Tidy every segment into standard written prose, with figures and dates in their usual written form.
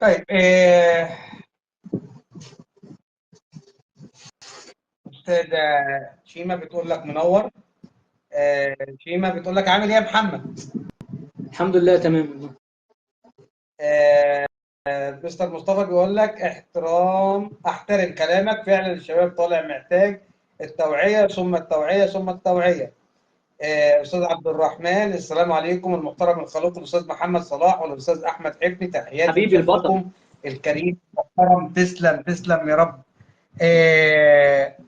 طيب استاذ شيماء بتقول لك منور. شيماء بتقول لك عامل ايه يا محمد؟ الحمد لله تمام. آه، مستر مصطفى بيقول لك احترم كلامك، فعلا الشباب طالع محتاج التوعية ثم التوعية ثم التوعية. استاذ عبد الرحمن السلام عليكم، المحترم الخلوق الاستاذ محمد صلاح والاستاذ احمد حفني، تحياتي حبيبي البطل. لشيخكم الكريم المحترم. تسلم تسلم يا رب. آه،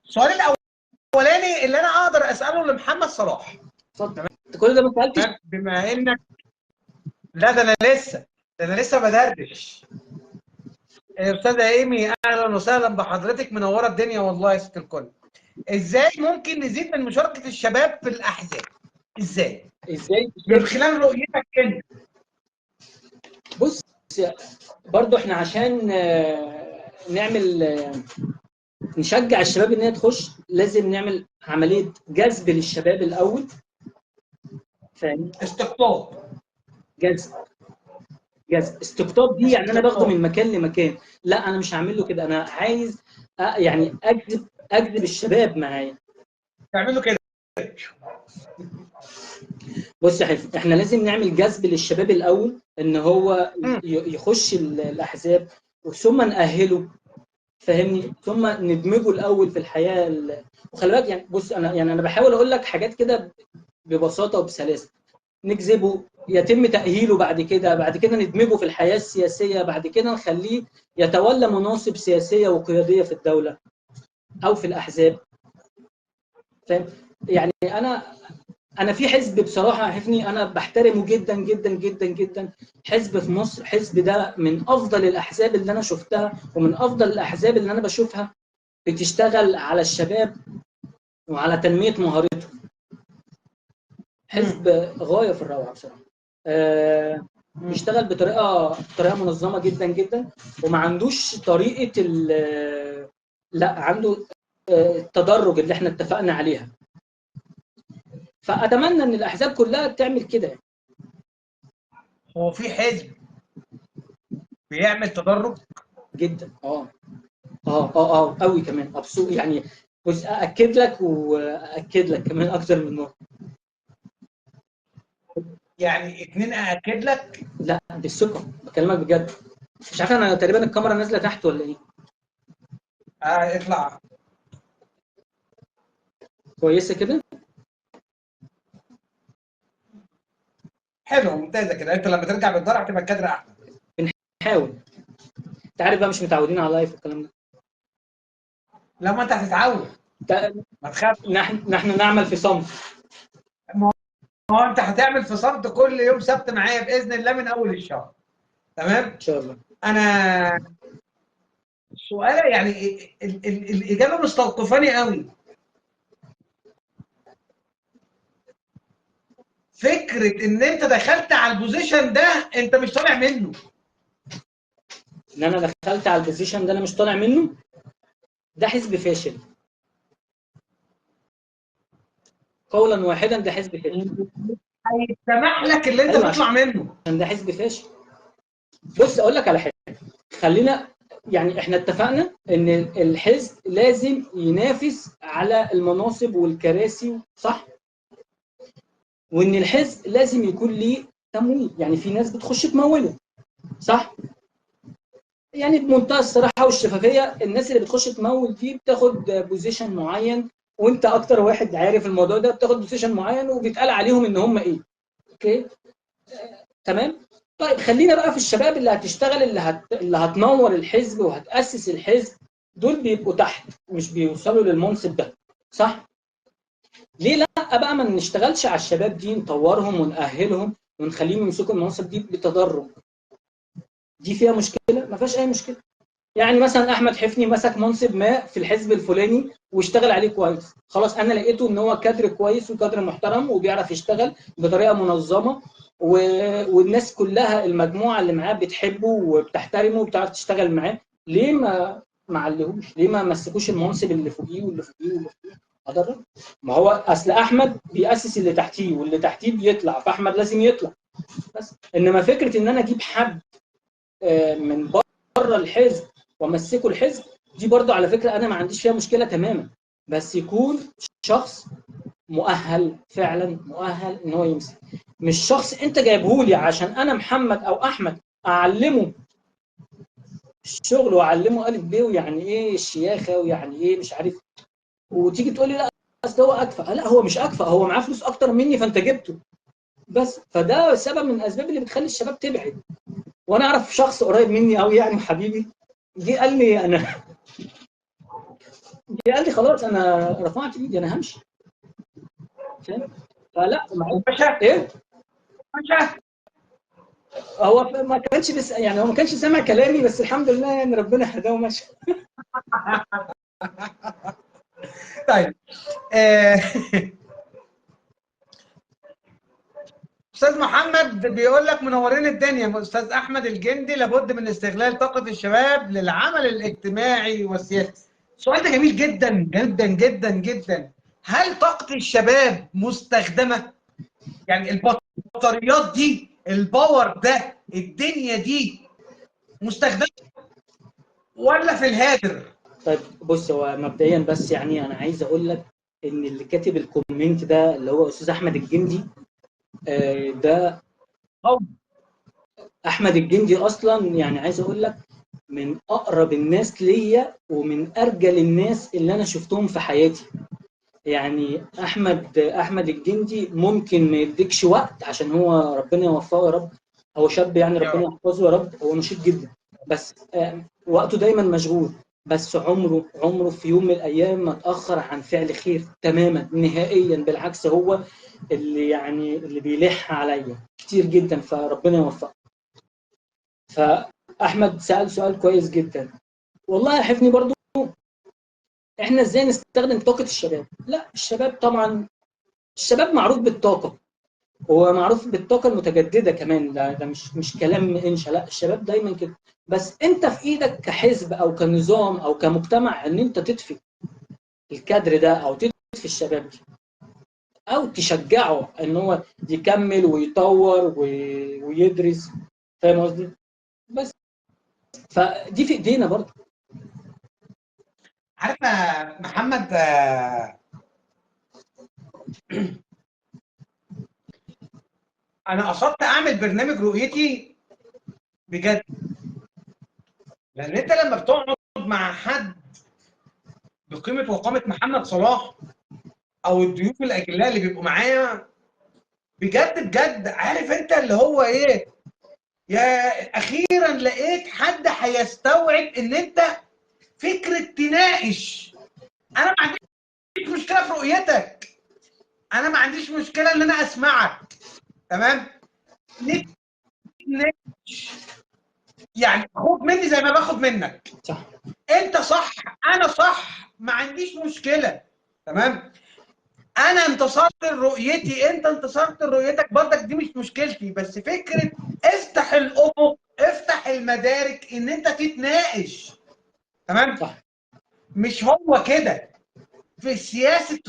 السؤال الاولاني اللي انا اقدر اساله لمحمد صلاح، اتفضل. انت كل ده ما سالتش؟ بما انك لا ده انا لسه بدردش. استاذه ايمي اهلا وسهلا بحضرتك، منوره الدنيا والله يا ست الكل. ازاي ممكن نزيد من مشاركه الشباب في الاحزاب؟ ازاي من خلال رؤيتك انت؟ بص، برضو احنا عشان نعمل نشجع الشباب ان هي تخش، لازم نعمل عمليه جذب للشباب الاول. فاهم؟ استقطاب. جذب استقطاب دي يعني انا باخده من مكان لمكان. لا انا مش هعمل له كده، انا عايز يعني اجذب الشباب معايا. تعملوا كده. بص يا حبيبي، احنا لازم نعمل جذب للشباب الاول ان هو يخش الاحزاب، ثم نأهله. فاهمني؟ ثم ندمجه الاول في الحياه. وخلي بالك يعني، بص انا بحاول اقول لك حاجات كده ببساطه وبسلاسه. نجذبه، يتم تأهيله، بعد كده ندمجه في الحياه السياسيه، بعد كده نخليه يتولى مناصب سياسيه وقياديه في الدوله او في الاحزاب. فاهم؟ يعني انا في حزب بصراحه حفني انا بحترمه جدا جدا جدا جدا. حزب في مصر، حزب ده من افضل الاحزاب اللي انا شفتها، ومن افضل الاحزاب اللي انا بشوفها بتشتغل على الشباب وعلى تنميه مهارتهم. حزب غايه في الروعه بصراحه. بيشتغل بطريقه منظمه جدا جدا، وما عندوش طريقه لا عنده التدرج اللي احنا اتفقنا عليها. فاتمنى ان الاحزاب كلها تعمل كده. هو في حزب بيعمل تدرج جدا. قوي كمان، ابسط يعني. بص، ااكد لك واكد لك كمان اكتر من نقطه. يعني اتنين ااكد لك. لا بالثقه بكلمك بجد. مش عارف، انا تقريبا الكاميرا نازله تحت ولا ايه؟ اطلع. كويسه كده. حلو ممتازه كده، انت لما ترجع بالدار هتبقى الكادر احلى. بنحاول. انت عارف بقى، مش متعودين على اللايف والكلام ده. لما انت هتتعود ما تخافش. نحن نعمل في صمت. ما هو انت هتعمل في صمت كل يوم سبت معايا باذن الله من اول الشهر. تمام. ان شاء الله. انا سؤال يعني الاجابه مستوقفاني قوي. فكره ان انت دخلت على البوزيشن ده انت مش طالع منه. ان انا دخلت على البوزيشن ده انا مش طالع منه، ده حزب فاشل. قولا واحدا، ده حزب فاشل. هيسمح لك اللي انت ايوه، تطلع منه. عشان ده حزب فاشل. بص اقول لك على حاجه. خلينا يعني، احنا اتفقنا ان الحزب لازم ينافس على المناصب والكراسي، صح؟ وان الحزب لازم يكون ليه تمويل، يعني في ناس بتخش تموله، صح؟ يعني بمنتهى الصراحه والشفافيه، الناس اللي بتخش تمول دي بتاخد بوزيشن معين، وانت اكتر واحد عارف الموضوع ده، بتاخد بوزيشن معين وبيتقال عليهم ان هم ايه. اوكي. تمام. طيب خلينا بقى في الشباب اللي هتشتغل، اللي هتنور الحزب وهتأسس الحزب. دول بيبقوا تحت، مش بيوصلوا للمنصب ده، صح؟ ليه لا بقى ما نشتغلش على الشباب دي، نطورهم ونأهلهم ونخليهم يمسكوا المناصب دي بتدرج؟ دي فيها مشكلة؟ ما فيهاش أي مشكلة. يعني مثلا أحمد حفني مسك منصب ما في الحزب الفلاني واشتغل عليه كويس، خلاص أنا لقيته إن هو كادر كويس وكادر محترم وبيعرف يشتغل بطريقة منظمة، والناس كلها المجموعة اللي معاه بتحبه وبتحترمه وبتعرف تشتغل معاه. ليه ما علهوش؟ ليه ما مسكوش المنصب اللي فوقيه واللي فوقيه واللي فوقيه؟ أضرب. ما هو أصل أحمد بيأسس اللي تحتيه واللي تحتيه بيطلع، فأحمد لازم يطلع. بس إنما فكرة إن أنا أجيب حد من بره الحزب وامسكه الحزب، دي برضه على فكره انا ما عنديش فيها مشكله تماما، بس يكون شخص مؤهل، فعلا مؤهل ان هو يمسك، مش شخص انت جايبه لي عشان انا محمد او احمد اعلمه الشغل واعلمه الف ب ويعني ايه الشياخه ويعني ايه مش عارف، وتيجي تقول لي لا اصل هو اكفأ. لا هو مش اكفأ، هو معاه فلوس اكتر مني فانت جبته بس. فده سبب من الاسباب اللي بتخلي الشباب تبعد. وانا اعرف شخص قريب مني قوي يعني حبيبي، جه قال لي انا جه قال لي خلاص انا رفعت ايدي انا همشي، فاهم؟ فلا باشا ايه، باشا. هو ما كانش بس يعني هو ما كانش سامع كلامي، بس الحمد لله يعني ربنا هداه ومشى. طيب استاذ محمد بيقول لك منورين الدنيا. استاذ احمد الجندي: لابد من استغلال طاقه الشباب للعمل الاجتماعي والسياسي. السؤال ده جميل جدا جدا جدا جدا. هل طاقه الشباب مستخدمه؟ يعني البطاريات دي، الباور ده، الدنيا دي مستخدمه ولا في الهادر؟ طيب بص، هو مبدئيا بس يعني انا عايز اقول لك ان اللي كاتب الكومنت ده اللي هو استاذ احمد الجندي، ده احمد الجندي اصلا يعني عايز اقول لك من اقرب الناس ليا ومن ارجل الناس اللي انا شفتهم في حياتي. يعني احمد الجندي ممكن ما يديكش وقت عشان هو ربنا يوفقه يا رب، هو شاب يعني يا ربنا رب. يحفظه يا رب، هو نشيط جدا، بس وقته دايما مشغول، بس عمره في يوم من الايام ما اتاخر عن فعل خير تماما نهائيا، بالعكس هو اللي يعني اللي بيلح عليا كتير جدا، فربنا يوفقه. فاحمد سأل سؤال كويس جدا، والله يحفني برضو، احنا ازاي نستخدم طاقة الشباب؟ لا الشباب طبعا، الشباب معروف بالطاقة، هو معروف بالطاقة المتجددة كمان، ده مش كلام انشا، لا الشباب دايما كده، بس انت في ايدك كحزب او كنظام او كمجتمع ان انت تطفي الكادر ده او تطفي الشباب دي، او تشجعه ان هو يكمل ويطور ويدرس، فاهم قصدي؟ بس فدي في ايدينا برضه. عارف يا محمد، انا قصدت اعمل برنامج رؤيتي بجد، لان انت لما بتقعد مع حد بقيمه وقامه محمد صلاح او الضيوف الاجلاء اللي بيبقوا معايا، بجد بجد، عارف انت اللي هو ايه، يا اخيرا لقيت حد هيستوعب ان انت فكره تناقش. انا ما عنديش مشكله في رؤيتك، انا ما عنديش مشكله ان انا اسمعك، تمام؟ نتناقش، يعني خد مني زي ما باخد منك. صح. انت صح، انا صح، ما عنديش مشكله، تمام؟ انا انتصرت لرؤيتي، انت انتصرت لرؤيتك، برضك دي مش مشكلتي، بس فكره افتح الافق، افتح المدارك ان انت تتناقش، تمام؟ صح. مش هو كده في السياسه،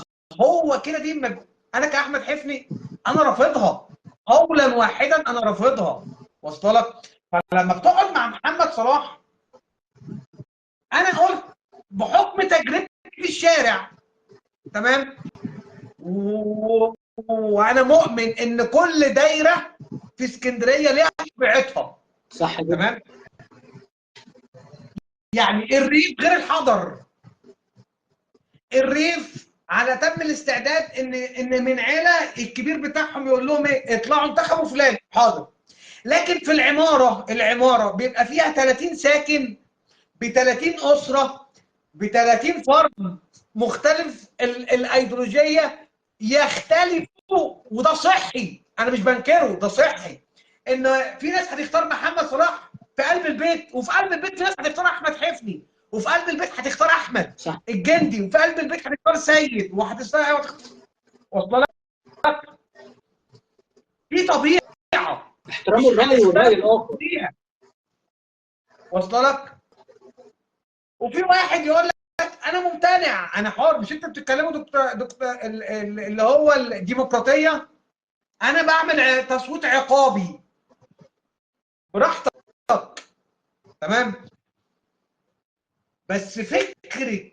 هو كده دي انا كاحمد حفني انا رافضها قولا واحدا، انا رافضها، واصل لك؟ فلما بتقعد مع محمد صلاح، انا قلت بحكم تجربتي في الشارع، تمام، وانا مؤمن ان كل دايره في اسكندريه ليها طبيعتها، صح جدا. تمام؟ يعني الريف غير الحضر، الريف على تم الاستعداد ان من عيله الكبير بتاعهم يقول لهم ايه، اطلعوا انتخبوا فلان، حاضر. لكن في العماره بيبقى فيها 30 ساكن ب 30 اسره ب 30 فرد مختلف الايديولوجيه، يختلفوا، وده صحي، انا مش بنكره، ده صحي، ان في ناس هتختار محمد صلاح في قلب البيت، وفي قلب البيت في ناس هتختار احمد حفني، وفي قلب البيت هتختار احمد صح. الجندي، وفي قلب البيت هتختار سيد، وصل لك؟ في طبيعه احترام مش الرأي والرأي هنختلف الآخر. فيها، وصل لك؟ وفي واحد يقول لك انا ممتنع، انا حر، مش انت بتتكلموا دكتور اللي هو الديمقراطيه، انا بعمل تصويت عقابي، براحتك، تمام؟ بس فكره،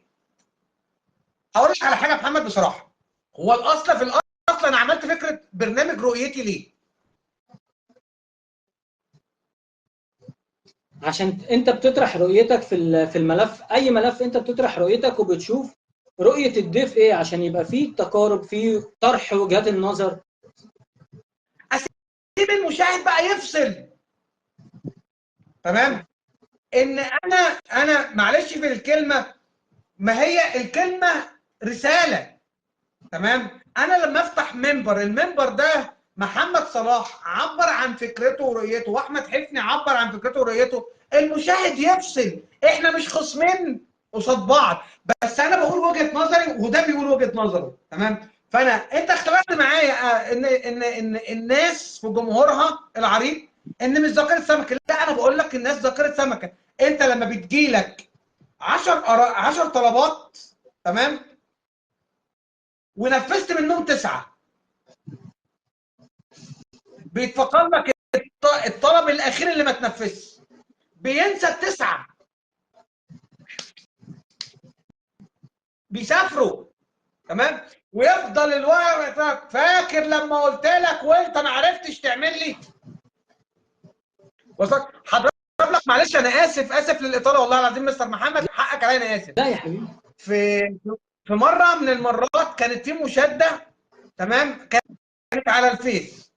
هقول لك على حاجه يا محمد بصراحه، هو الاصل في الاصل انا عملت فكره برنامج رؤيتي ليه؟ عشان انت بتطرح رؤيتك في الملف، اي ملف انت بتطرح رؤيتك وبتشوف رؤيه الضيف ايه، عشان يبقى فيه تقارب، فيه طرح وجهات النظر. اسيب المشاهد بقى يفصل. تمام؟ ان انا معلش في الكلمه، ما هي الكلمه رساله. تمام؟ انا لما افتح منبر، المنبر ده محمد صلاح عبر عن فكرته ورؤيته، واحمد حفني عبر عن فكرته ورؤيته، المشاهد يفصل. احنا مش خصمين قصاد بعض، بس انا بقول وجهه نظري وده بيقول وجهه نظره. تمام؟ انت اختلفت معايا ان الناس في جمهورها العريض ان مش ذاكره سمكه. لا، انا بقول لك الناس ذاكره سمكه. انت لما بتجيلك 10 طلبات، تمام، ونفذت منهم 9، بيتفقد لك الطلب الاخير اللي ما تنفذش، بينسى ال9، بيسافروا. تمام؟ ويفضل الورق فاكر لما قلت لك وانت ما عرفتش تعمل لي. وصلت حضرتك؟ لك معلش، انا اسف للاطاله، والله العظيم مستر محمد حقك عليا، انا اسف. لا يا حبيبي. في في مره من المرات كانت في مشاده، تمام، كانت على الفيس،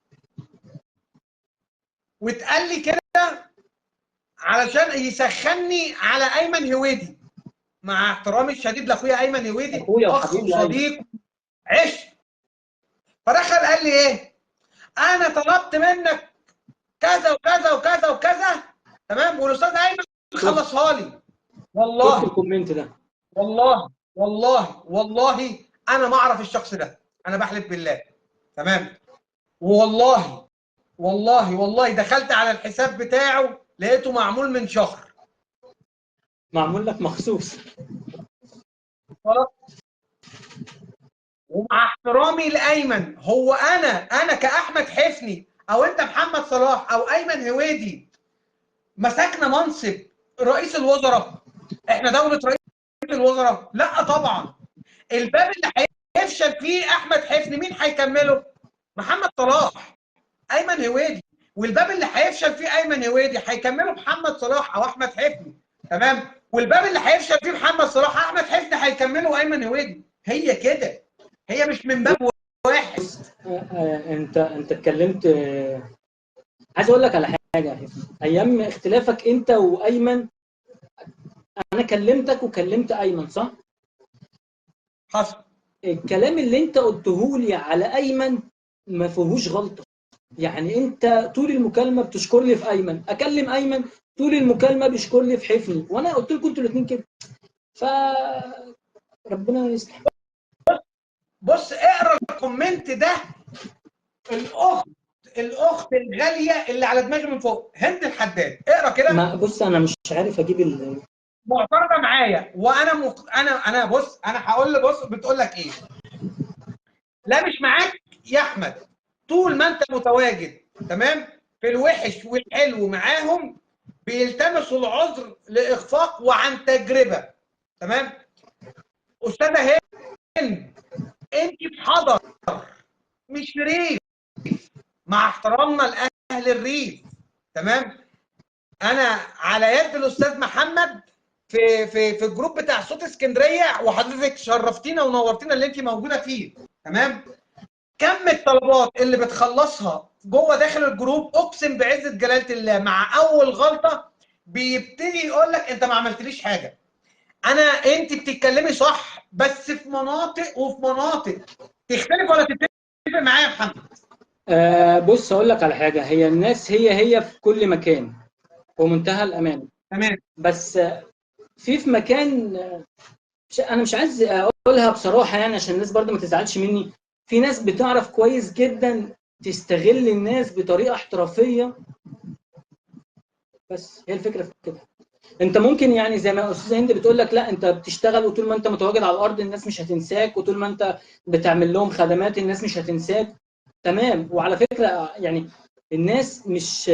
واتقال لي كده علشان يسخني على ايمن هويدي، مع احترامي الشديد لاخويا ايمن هويدي، اخويا اخ وحبيبي ايمن. وصديق عشق. فدخل قال لي ايه؟ انا طلبت منك كذا وكذا وكذا وكذا، تمام، والاستاذ ايمن خلصها لي. شفت والله الكومنت ده؟ والله انا ما اعرف الشخص ده، انا بحلف بالله. تمام؟ والله دخلت على الحساب بتاعه لقيته معمول من شهر. معمول لك مخصوص. خلاص. ومع احترامي لايمن، هو انا كاحمد حفني او انت محمد صلاح او ايمن هويدي مسكنا منصب رئيس الوزراء؟ احنا دوله رئيس الوزراء؟ لا طبعا. الباب اللي هيفشل فيه احمد حفني مين هيكمله؟ محمد صلاح، ايمن هويدي. والباب اللي هيفشل فيه ايمن هويدي هيكمله محمد صلاح او احمد حفني. تمام؟ والباب اللي هيفشل فيه محمد صلاح احمد حفني هيكمله ايمن هويدي. هي كده، هي مش من باب واحد. انت اتكلمت، عايز اقول لك على حاجه يا حفني. ايام اختلافك انت وايمن، انا كلمتك وكلمت ايمن، صح؟ حصل. الكلام اللي انت قلته لي على ايمن ما فيهوش غلطه. يعني انت طول المكالمه بتشكر لي في ايمن، اكلم ايمن طول المكالمه بيشكر لي في حفني، وانا قلت لكم انتوا الاثنين كده. ف ربنا يصلح. بص اقرا الكومنت ده. الاخت الغاليه اللي على دماغي من فوق، هند الحداد، اقرا كده. ما بص، انا مش عارف اجيب معترضه معايا، وانا انا بص، انا هقول بص بتقول لك ايه. لا مش معاك يا احمد، طول ما انت متواجد، تمام، في الوحش والحلو معاهم بيلتمسوا العذر لاخفاق وعن تجربه. تمام؟ استاذه هند، انت في حضر مش في ريف، مع احترامنا لاهل الريف. تمام؟ انا على يد الاستاذ محمد في الجروب بتاع صوت اسكندريه، وحضرتك شرفتينا ونورتينا اللي انت موجوده فيه. تمام؟ كم الطلبات اللي بتخلصها جوه داخل الجروب، اقسم بعزه جلاله الله مع اول غلطه بيبتدي يقول لك انت ما عملتليش حاجه. انت بتتكلمي صح، بس في مناطق وفي مناطق. تختلف ولا تتفق معايا يا محمد؟ بص اقول لك على حاجه، هي الناس هي في كل مكان ومنتهى الامان. تمام. بس في مكان، انا مش عايز اقولها بصراحه يعني عشان الناس برضه ما تزعلش مني. في ناس بتعرف كويس جدا تستغل الناس بطريقه احترافيه. بس هي الفكره في كده. انت ممكن يعني زي ما استاذه هند بتقول لك، لا انت بتشتغل وطول ما انت متواجد على الارض الناس مش هتنساك، وطول ما انت بتعمل لهم خدمات الناس مش هتنساك. تمام. وعلى فكره يعني الناس مش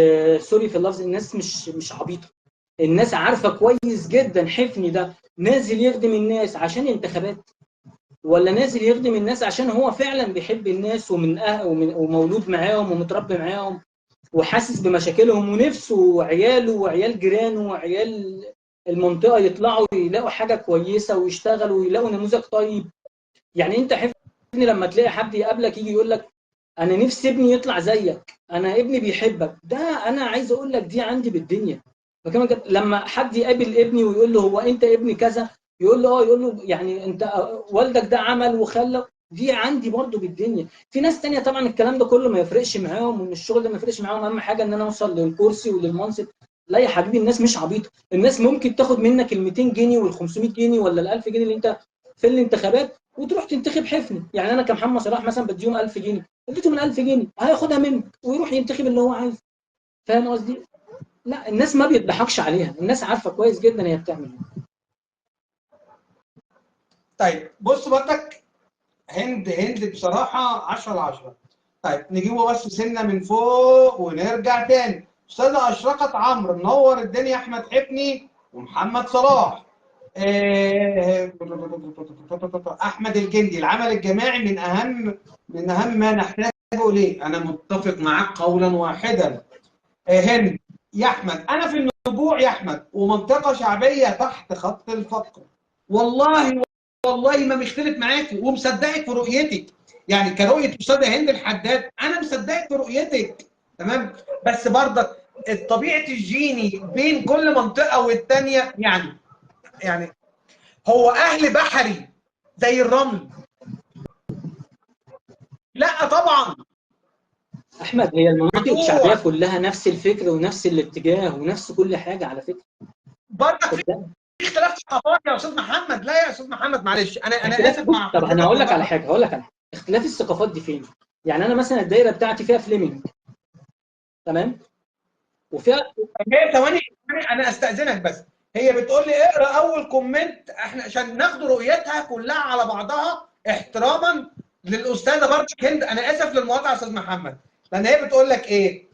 سوري في اللفظ، الناس مش عبيطه. الناس عارفه كويس جدا حفني ده نازل يخدم الناس عشان انتخابات، ولا نازل يخدم الناس عشان هو فعلا بيحب الناس ومولود معاهم ومتربي معاهم وحاسس بمشاكلهم ونفسه عياله وعيال جيرانه وعيال المنطقه يطلعوا يلاقوا حاجه كويسه ويشتغلوا ويلاقوا نموذج طيب. يعني انت حفني لما تلاقي حد يقابلك يجي يقول لك انا نفسي ابني يطلع زيك، انا ابني بيحبك، ده انا عايز اقول لك دي عندي بالدنيا. فكمان لما حد يقابل ابني ويقول له هو انت ابني كذا، يقول له اه، يقول له يعني انت والدك ده عمل وخلى، دي عندي برضو بالدنيا. في ناس تانية طبعا الكلام ده كله ما يفرقش معاهم، وان الشغل ده ما يفرقش معاهم، اهم حاجه ان انا اوصل للكرسي وللمنصب. لا يا حبيبي، الناس مش عبيطه، الناس ممكن تاخد منك ال 200 جنيه وال 500 جنيه ولا ال 1000 جنيه اللي انت في الانتخابات وتروح تنتخب حفني. يعني انا كمحمد صلاح مثلا بديهم 1000 جنيه، اديته من 1000 جنيه هياخدها منك ويروح ينتخب اللي هو عايزه. فاهم قصدي؟ لا، الناس ما بيضحكش عليها، الناس عارفه كويس جدا هي بتعمل ايه. طيب بص برضك، هند بصراحه 10/10. طيب نجيبه بس سنه من فوق ونرجع تاني. استاذه اشرقت عمرو، منور الدنيا. احمد حفني ومحمد صلاح. احمد الجندي، العمل الجماعي من اهم ما نحتاجه اليه. انا متفق معاك قولا واحدا. هند يا احمد، انا في النبوع يا احمد ومنطقه شعبيه تحت خط الفقر. والله والله ما مختلف معاك ومصدقك في رؤيتك. يعني كرؤيه استاذه هند الحداد انا مصدقك في رؤيتك. تمام. بس برضك طبيعه الجيني بين كل منطقه والثانيه، يعني هو اهل بحري زي الرمل؟ لا طبعا. احمد، هي المناطق الشعبيه بتوع كلها نفس الفكر ونفس الاتجاه ونفس كل حاجه على فكره. برضك في صدقني. اختلاف ثقافات يا استاذ محمد. لا يا استاذ محمد، معلش، انا اختلاف، اسف بص، مع طب انا حضرتك هقول لك والله. على حاجه، اختلاف الثقافات دي فين؟ يعني انا مثلا الدايره بتاعتي فيها فليمنج، تمام، وفيها. هي ثواني، انا استاذنك بس. هي بتقول لي اقرا اول كومنت احنا عشان ناخد رؤيتها كلها على بعضها احتراما للاستاذه برضك هند. انا اسف للمقاطعه يا استاذ محمد، لان هي بتقول لك ايه.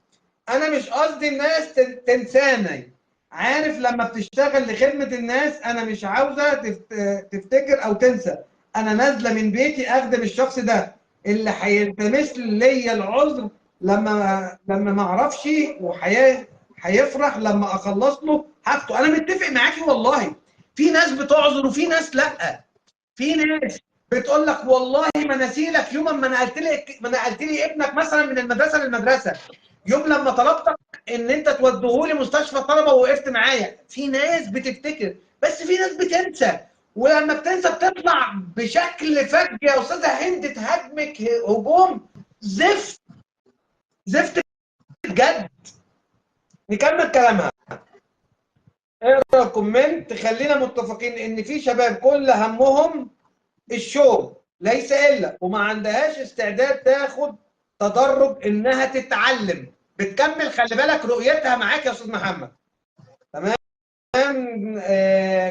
انا مش قصدي الناس تنساني. عارف لما بتشتغل لخدمه الناس انا مش عاوزه تفتكر او تنسى. انا نازله من بيتي اخدم الشخص ده اللي هيلتمس لي العذر لما ما اعرفش، هيفرح لما اخلص له حاجته. انا متفق معاكي والله. في ناس بتعذر وفي ناس لا. في ناس بتقول لك والله ما نسيلك يوم ما نقلت لي ابنك مثلا من المدرسه للمدرسه، يوم لما طلبتك ان انت توديه لي مستشفى طلبه ووقفت معايا. في ناس بتفتكر، بس في ناس بتنسى. ولما بتنسى بتطلع بشكل فج يا استاذه هند تهاجمك هجوم زفت. زفت بجد. نكمل كلامها. اقرا الكومنت. خلينا متفقين ان في شباب كل همهم الشغل ليس الا، وما عندهاش استعداد تاخد تدرج انها تتعلم. بتكمل، خلي بالك رؤيتها معاك يا استاذ محمد. تمام.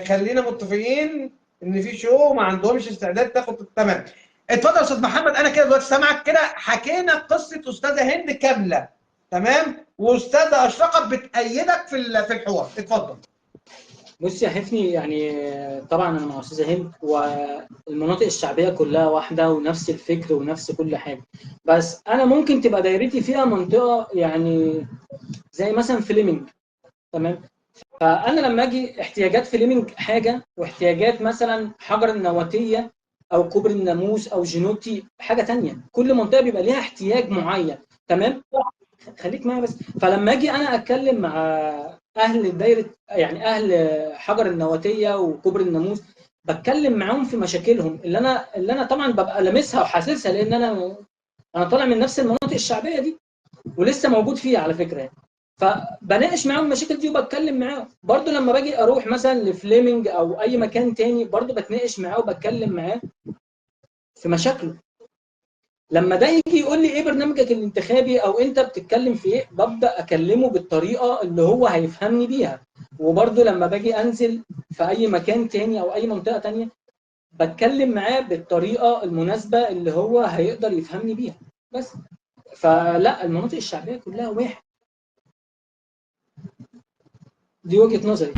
خلينا متفقين ان في شو ما عندهمش استعداد تاخد. تمام. اتفضل يا استاذ محمد، انا كده دلوقتي سامعك كده. حكينا قصه استاذه هند كامله. تمام. واستاذه اشرقت بتأيدك في الحوار. اتفضل. بص يا حفني، يعني طبعا انا مع استاذه هند، والمناطق الشعبيه كلها واحده ونفس الفكر ونفس كل حاجه. بس انا ممكن تبقى دايرتي فيها منطقه يعني زي مثلا فليمنج، تمام. فانا لما اجي احتياجات فليمنج حاجه، واحتياجات مثلا حجر النواتيه او كوبري الناموس او جينوتي حاجه تانية. كل منطقه بيبقى ليها احتياج معين، تمام. خليك معايا بس. فلما اجي انا اتكلم مع اهل دايره، يعني اهل حجر النواتيه وكوبري الناموس، بتكلم معاهم في مشاكلهم اللي انا طبعا ببقى لامسها وحاسسها، لان انا طالع من نفس المناطق الشعبيه دي ولسه موجود فيها على فكره يعني. فبناقش معاهم المشاكل دي وبتكلم معاهم برضو. لما باجي اروح مثلا لفليمنج او اي مكان تاني برضو بتناقش معاه وبتكلم معاه في مشاكله. لما ده يجي يقول لي ايه برنامجك الانتخابي او انت بتتكلم في ايه، ببدا اكلمه بالطريقه اللي هو هيفهمني بيها. وبرضو لما باجي انزل في اي مكان تاني او اي منطقه تانيه بتكلم معاه بالطريقه المناسبه اللي هو هيقدر يفهمني بيها بس. فلا، المناطق الشعبيه كلها واحد. دي وجهة نظري.